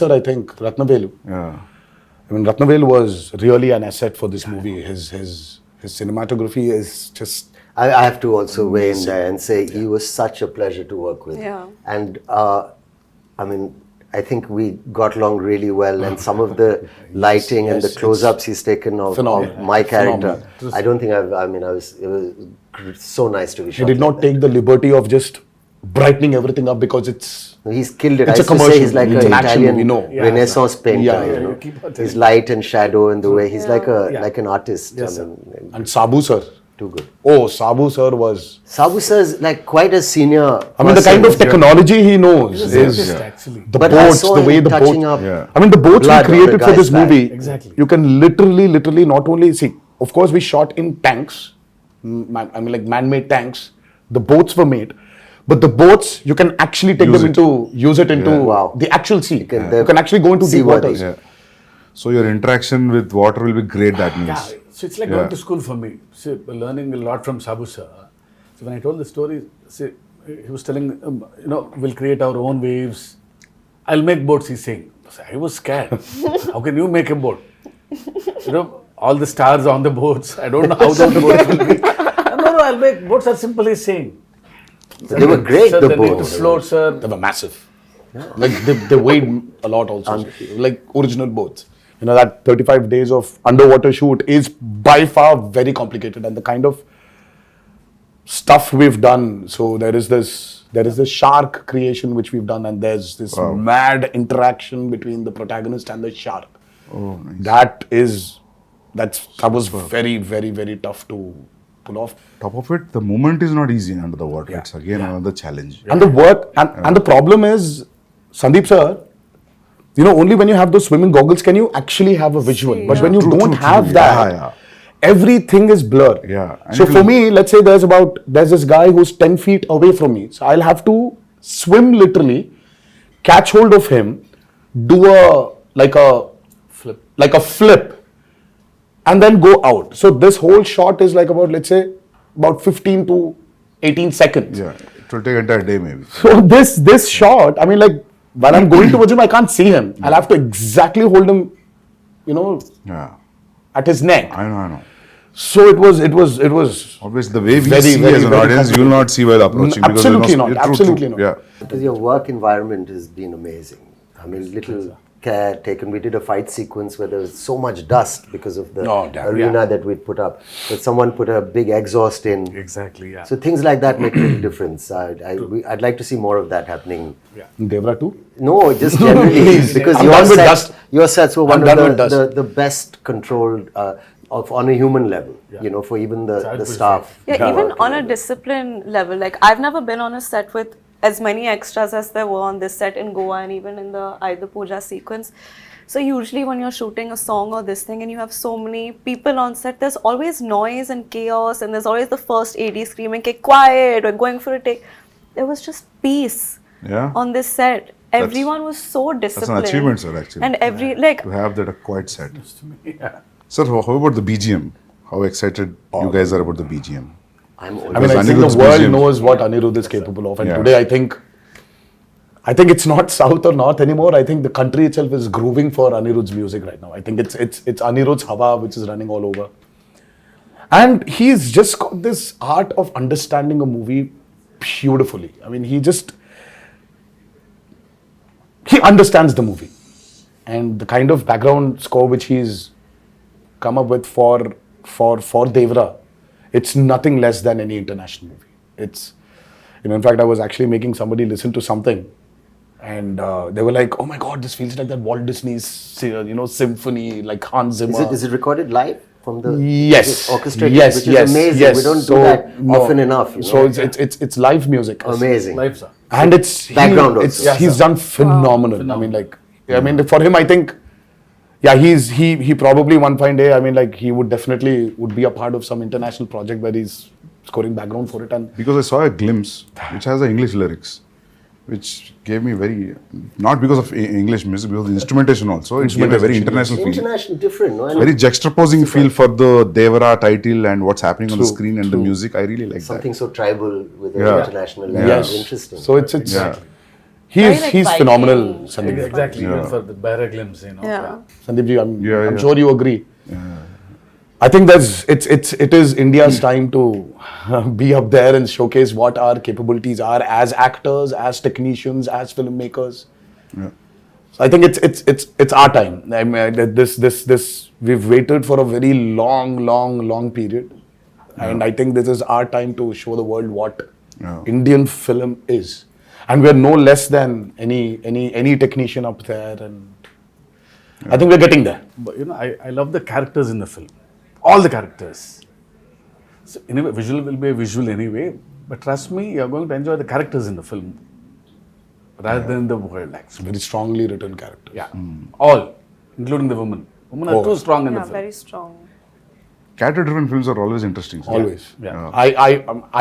sir, I think, Ratnavelu. Yeah. I mean, Ratnavelu was really an asset for this movie. His cinematography is just... I have to also weigh in there and say he was such a pleasure to work with. Yeah. And I mean, I think we got along really well, and some of the lighting and the close-ups he's taken of my character. I don't think it was so nice to be shot. He did not take the liberty of just brightening everything up because he's killed it. It's I a used to say he's like commercial. an It's an action Italian movie, no. Renaissance painter. Yeah. His light and shadow and the way he's like an artist. Yes, I mean, and Sabu sir. too good. Oh, Sabu sir was... Sabu sir is like quite a senior. I mean, the kind of technology he knows is actually. the But I boats, saw the him way the touching boats... up I mean, the boats we blood on created the for guy's this back. movie, Exactly. you can literally not only see, of course we shot in tanks, I mean like man-made tanks, the boats were made, but the boats, you can actually take use it into Wow. the actual sea. You can- can actually go into deep seaworthy. waters. Yeah. So your interaction with water will be great, that means. Yeah, so it's like going to school for me. So learning a lot from Sabu sir. So when I told the story, see, he was telling, we'll create our own waves. I'll make boats, he's saying. So I was scared. How can you make a boat? All the stars on the boats. I don't know how the boats will be. No, I'll make boats are simple, he's saying. They were great, Sir, the they need to boats. float, sir. They were massive. Like they weighed a lot also. Like original boats. That 35 days of underwater shoot is by far very complicated, and the kind of stuff we've done. So there is this shark creation which we've done, and there's this mad interaction between the protagonist and the shark. Oh, nice. That was very, very, very tough to pull off. Top of it, the movement is not easy under the water. It's again another challenge. And the work and the problem is, Sandeep sir, only when you have those swimming goggles can you actually have a visual. But when you don't have that, everything is blur. Yeah. So for me, let's say there's this guy who's 10 feet away from me. So I'll have to swim literally, catch hold of him, do a flip, and then go out. So this whole shot is like about 15 to 18 seconds. Yeah, it will take an entire day maybe. So this shot, I mean, like when I'm going towards him, I can't see him. I'll have to exactly hold him, Yeah, at his neck. I know. So it was. Obviously, the way we Very, see very, as an very audience, you will not see while approaching. Absolutely not. True, Absolutely not. Yeah. Because your work environment has been amazing. I mean, little care taken. We did a fight sequence where there was so much dust because of the arena that we'd put up. But someone put a big exhaust in. Exactly, yeah. So things like that make a little difference. I'd like to see more of that happening. Devara too? No, just generally. Because I'm done with dust. your sets were one I'm done of with dust. the best controlled on a human level, for even the staff. Yeah, even on a discipline level, like I've never been on a set with as many extras as there were on this set in Goa and even in the Aida Puja sequence. So usually when you're shooting a song or this thing and you have so many people on set, there's always noise and chaos, and there's always the first AD screaming, "Okay, quiet, we're going for a take." There was just peace on this set. Everyone was so disciplined. That's an achievement, sir, actually. And to have that a quiet set. Sir, how about the BGM? How excited you guys are about the BGM? I think the world knows what Anirudh is capable of, and today I think it's not South or North anymore. I think the country itself is grooving for Anirudh's music right now. I think it's Anirudh's Hawa which is running all over, and he's just got this art of understanding a movie beautifully. I mean, he understands the movie, and the kind of background score which he's come up with for Devara, it's nothing less than any international movie. It's, in fact, I was actually making somebody listen to something, and they were like, "Oh my God, this feels like that Walt Disney's, symphony, like Hans Zimmer." Is it recorded live from the orchestrated? Which is amazing. We don't do that often enough. So it's live music. Amazing. Live, sir. And it's background also. He's done phenomenal. I mean, for him, I think. Yeah, he probably one fine day, I mean, like he would be a part of some international project where he's scoring background for it. And because I saw a glimpse which has the English lyrics, which gave me not because of English music, because of the instrumentation also, it gave a very international feel. International, different, no? Very juxtaposing feel for the Devara title and what's happening on the screen and the music. I really like Something that. so tribal with an international level. Yes. Interesting. So it's He's like, he's Viking. phenomenal, Sandeep. Exactly, Yeah. even for the bare glimpse, Yeah. Sandeep ji, I'm Yeah. sure you agree. I think it is India's time to be up there and showcase what our capabilities are as actors, as technicians, as filmmakers. Yeah. So I think it's our time. I mean, this we've waited for a very long period, and I think this is our time to show the world what Yeah. Indian film is, and we're no less than any technician up there, and I think we're getting there. But I love the characters in the film. All the characters. So anyway, visual will be a visual anyway. But trust me, you're going to enjoy the characters in the film rather than the world, actually. Very strongly written character. Yeah. All, including the women. Women are Oh. too strong in the Yeah, film. very strong. Character-driven films are always interesting. sir. Always. Yeah.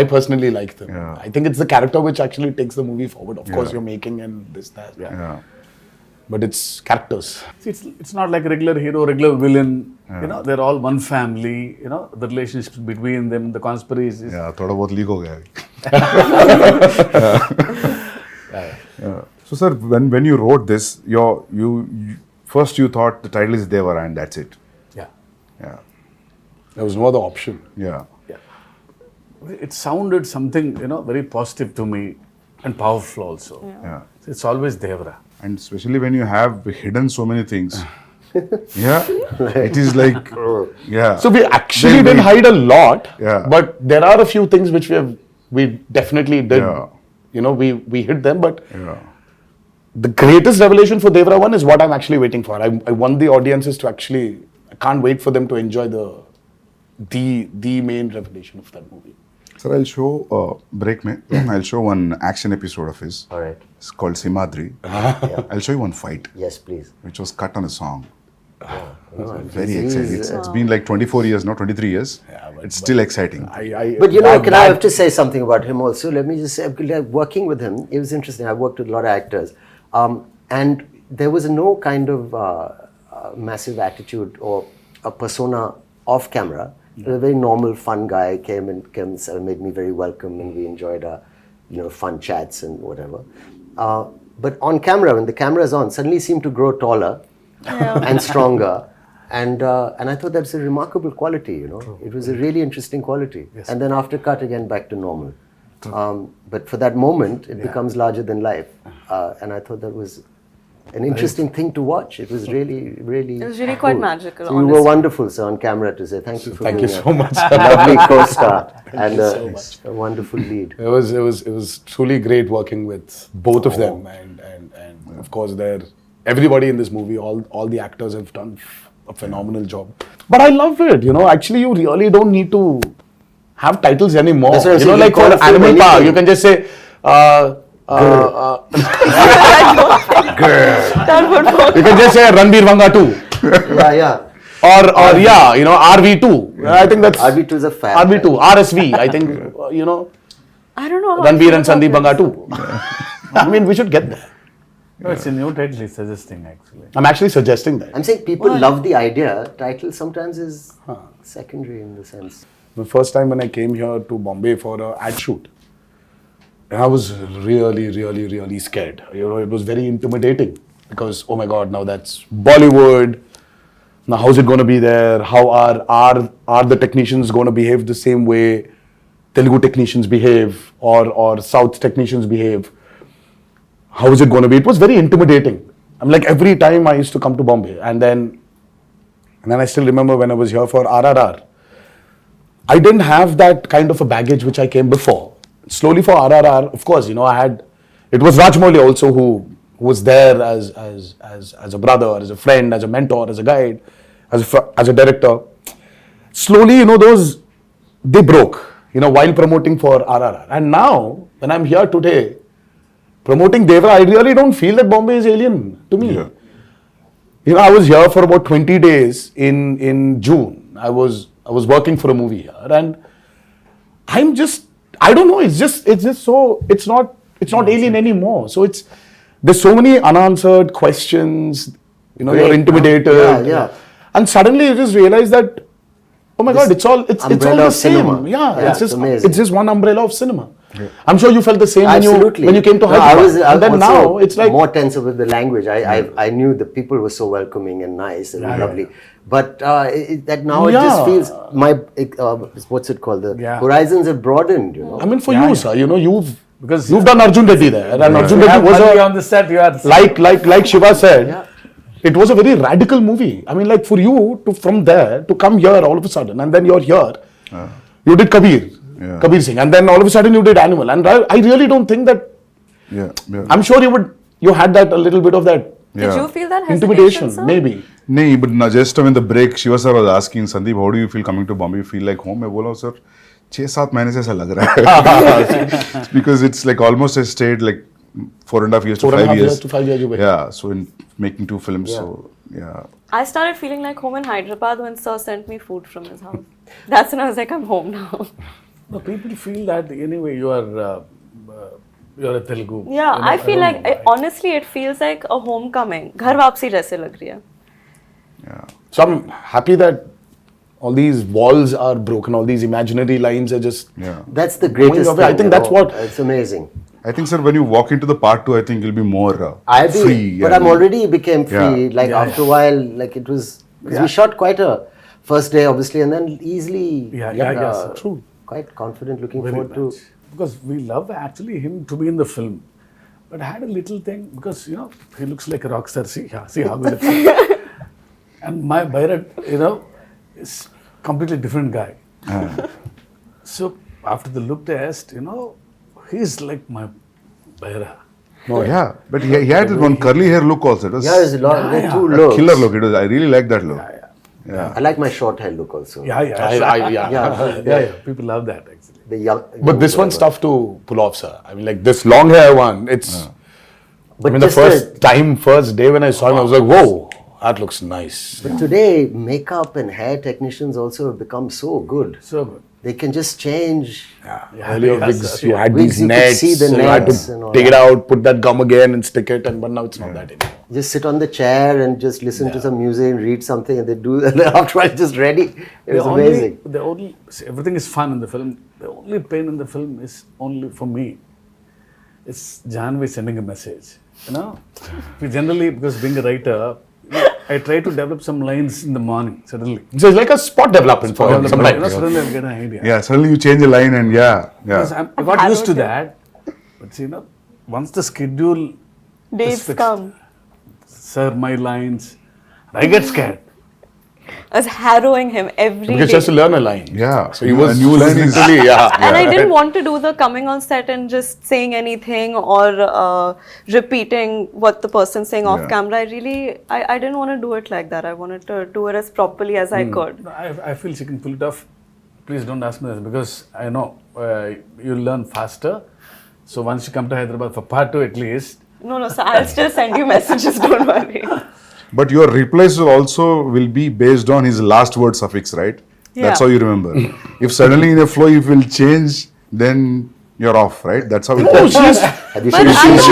I personally like them. Yeah. I think it's the character which actually takes the movie forward. Of course, Yeah. you're making and this that. Yeah. Yeah. But it's characters. See, it's not like regular hero, regular villain. They're all one family. The relationships between them, the conspiracies. Yeah, थोड़ा बहुत leak हो गया Yeah. So sir, when you wrote this, you first you thought the title is Devara and that's it. Yeah. Yeah. There was no other option. Yeah. It sounded something, very positive to me and powerful also. Yeah. It's always Devara. And especially when you have hidden so many things. Yeah. It is like, yeah. So we actually Then didn't hide a lot. Yeah. But there are a few things which we definitely did. Yeah. We hid them. But Yeah. the greatest revelation for Devara 1 is what I'm actually waiting for. I want the audiences to actually, I can't wait for them to enjoy the main revelation of that movie. Sir, I'll show break mein. I'll show one action episode of his. All right. It's called Simadri. I'll show you one fight, Yes, please. which was cut on a song. No, Very he's, exciting. It's been like 24 years, not 23 years. It's still exciting. But I have to say something about him also? Let me just say, like, working with him, it was interesting. I've worked with a lot of actors. And there was no kind of massive attitude or a persona off camera. He was a very normal, fun guy, came and made me very welcome, and we enjoyed fun chats and whatever. But on camera, when the camera is on, suddenly he seemed to grow taller and stronger. And I thought that's a remarkable quality, It was a really interesting quality. Yes. And then after cut, again, back to normal. But for that moment, it becomes larger than life. And I thought that was an interesting thing to watch. It was really, really It was really quite magical, So you were honestly. wonderful, sir, on camera to say thank you for Thank being you so much. a lovely co-star and you so much. a wonderful lead. It was truly great working with both of them, and of course everybody in this movie, all the actors have done a phenomenal job. But I love it, Actually, you really don't need to have titles anymore. That's what I'm saying, Like you call for a film Animal Park, anything. you can just say. That would work. You can just say Ranbir Vanga 2. Yeah. Or RV2. I think that's RV2 is a fab. RV2, RSV. I think I don't know how I Ranbir feel and Sandeep about Banga 2. I mean, we should get there. It's a new title he's suggesting, actually. I'm actually suggesting that. I'm saying people love the idea. Title sometimes is secondary in the sense. The first time when I came here to Bombay for an ad shoot, I was really scared. It was very intimidating because, oh my God, now that's Bollywood. Now how's it going to be there? How are the technicians going to behave the same way Telugu technicians behave or South technicians behave? How is it going to be? It was very intimidating. I'm like, every time I used to come to Bombay, and then I still remember when I was here for RRR, I didn't have that kind of a baggage which I came before. Slowly for RRR, of course, I had, it was Rajmouli also who was there as a brother, as a friend, as a mentor, as a guide, as a director. Slowly, those, they broke, while promoting for RRR. And now, when I'm here today, promoting Devara, I really don't feel that Bombay is alien to me. Yeah. I was here for about 20 days in June. I was working for a movie here, and I don't know. It's just so it's not alien anymore. So there's so many unanswered questions. You're intimidated. Yeah. And suddenly you just realize that Oh my God, it's all the umbrella of same. cinema. Yeah, it's amazing. It's just one umbrella of cinema. I'm sure you felt the same Absolutely. when you came to No, Hyderabad. I And then also now it's like more tense with the language. I knew the people were so welcoming and nice and lovely. But that now it just feels what's it called? The horizons have broadened. You know. I mean, for you, sir, you know, you've done Arjun Reddy there, and Arjun You Reddy have was Bali on the set. You are like Shiva said, it was a very radical movie. I mean, like for you to from there to come here all of a sudden, and then you're here. You did Kabir Singh, and then all of a sudden you did Animal, and I really don't think that. I'm sure you had that a little bit of that. Did you feel that intimidation? sir? Maybe. No, but just when the break, Shiva sir was asking Sandeep, how do you feel coming to Bombay? You feel like home? I बोला sir, 6-7 महीने से ऐसा लग रहा है. Because it's like almost I stayed like 4.5 years to 5 years. to 5 years you were. Yeah, so in making 2 films, so yeah. I started feeling like home in Hyderabad when Sir sent me food from his house. That's when I was like, I'm home now. No, people feel that anyway. You're a Telugu. Yeah, You know, I feel don't like know why. honestly, it feels like a homecoming. घर वापसी जैसे लग रही है. So I'm happy that all these walls are broken, all these imaginary lines are just. Yeah. That's the greatest away. thing. I think that's what- It's amazing. I think, sir, when you walk into the part 2, I think you'll be more I'll be, free. but I'm already became free. Yeah. Like after a while, like it was. Because we shot quite a first day, obviously, and then easily. Yeah, true. Quite confident, looking Very forward much. Because we love actually him to be in the film. But I had a little thing because, you know, he looks like a rock star. See how good it is. And my Bharat, you know, is completely different guy. So after the look test, you know, he's like my Bharat. Oh, yeah, but he had that one curly hair look also. It was to. Yeah, there's a lot. There are two a looks. killer look. It was. I really like that look. Yeah. I like my short hair look also. Yeah. People love that actually. The young. But this one's tough to pull off, sir. I mean, like this long hair one, it's. But I mean, the just first day when I saw him, I was like, whoa, that looks nice. But today, makeup and hair technicians also have become so good. So good. They can just change. Earlier wigs, you had Wigs, these you could nets, see the so you had nets and to all take it that. out, put that gum again and stick it, but now it's not that anymore. Just sit on the chair and just listen to some music and read something, and they do. And then after it's just ready. It was amazing. Everything is fun in the film. The only pain in the film is only for me. It's Janvi sending a message. You know, we generally, because being a writer, I try to develop some lines in the morning. Suddenly, So it's like a spot development for him sometimes. suddenly I get an idea. Yeah, suddenly you change a line and Because I got used to that. But you know, once the schedule Dates fixed. come. Sir, my lines, I get scared. I was harrowing him every Because he day. has to learn a line. Yeah. So he was a new line is literally, And I didn't want to do the coming on set and just saying anything or repeating what the person's saying off Yeah. camera. I didn't want to do it like that. I wanted to do it as properly as I could. No, I feel she can pull it off. Please don't ask me this because I know you'll learn faster. So once you come to Hyderabad for part 2 at least. No, so I'll still send you messages, don't worry. But your replies will be based on his last word suffix, right? That's how you remember. If suddenly in a flow you will change, then you're off, right? That's how it No, works. she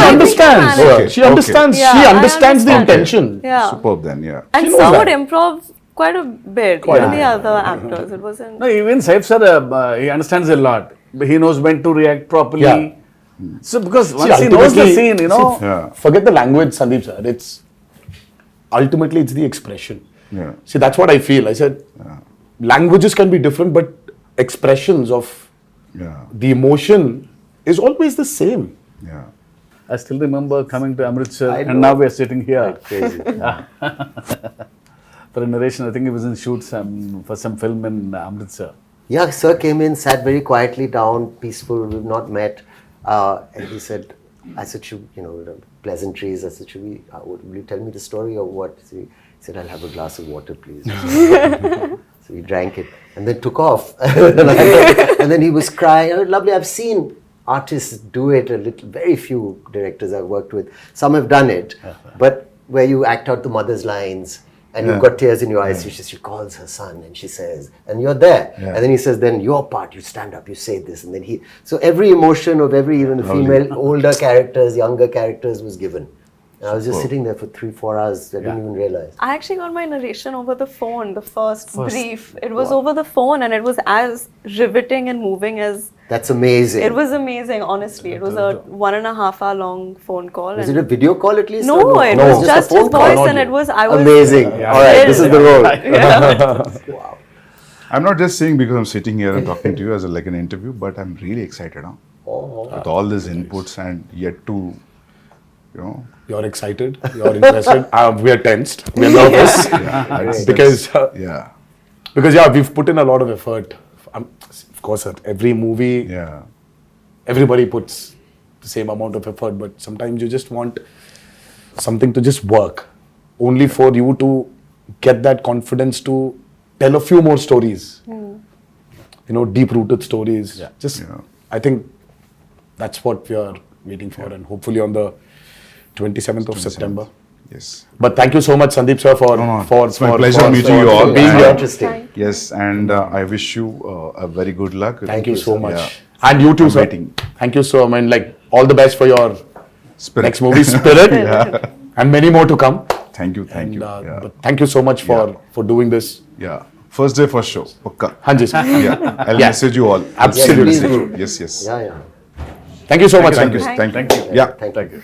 understands. Okay, She understands. Yeah, she I understands the understand. intention. Yeah. Superb then, yeah. And She knows some would that. improv quite a bit. Even the other actors. It wasn't. No, even Saif sir, he understands a lot. He knows when to react properly. Yeah. So because once he knows the ultimately- scene, you know. Yeah. Forget the language, Sandeep sir. It's ultimately it's the expression. Yeah. See, that's what I feel. I said languages can be different, but expressions of Yeah. the emotion is always the same. Yeah. I still remember coming to Amritsar I know. and now we're sitting here. Crazy. For a narration, I think he was in shoot for some film in Amritsar. Yeah, sir came in, sat very quietly down, peaceful. We've not met, and he said, "I said, pleasantries. I said, will you tell me the story or what?" So he said, "I'll have a glass of water, please." So we drank it and then took off. And then he was crying. Oh, lovely. I've seen artists do it a little. Very few directors I've worked with. Some have done it, but where you act out the mother's lines. And you've got tears in your eyes. She calls her son and she says, and you're there. Yeah. And then he says, then your part, you stand up, you say this. And then so every emotion of even the female, older characters, younger characters was given. I was just sitting there for 3-4 hours. I didn't even realize. I actually got my narration over the phone, the first brief. It was over the phone and it was as riveting and moving as... That's amazing. It was amazing, honestly. It was a 1.5 hour long phone call. Was it a video call at least? No, or it no? was just a phone his call? voice and it was... I was Amazing. All right, this is the role. Yeah. I'm not just saying because I'm sitting here and talking to you as like an interview, but I'm really excited, huh? With all these inputs and yet to, you know. You're excited. You're interested. We are tensed. We are nervous because we've put in a lot of effort. Of course, at every movie, everybody puts the same amount of effort, but sometimes you just want something to just work, only for you to get that confidence to tell a few more stories. You know, deep-rooted stories. I think that's what we are waiting for, and hopefully on the 27th of September. Yes. But thank you so much, Sandeep sir, for it's my pleasure meeting you all. being here. Interesting. Yes, and I wish you a very good luck. Thank you so much. Yeah. And you too, I'm sir. waiting. Thank you so much. Like, all the best for your Spirit. next movie, Spirit, and many more to come. Thank you, thank And, you. but thank you so much for doing this. Yeah. First day, first show. Pakka. Hanji, sir. Yeah. I'll message you all. Absolutely. Yes, please do. Yes, yes. Yeah. Thank you so much, Thank you. Sandeep. Thank you. Yeah. Thank you.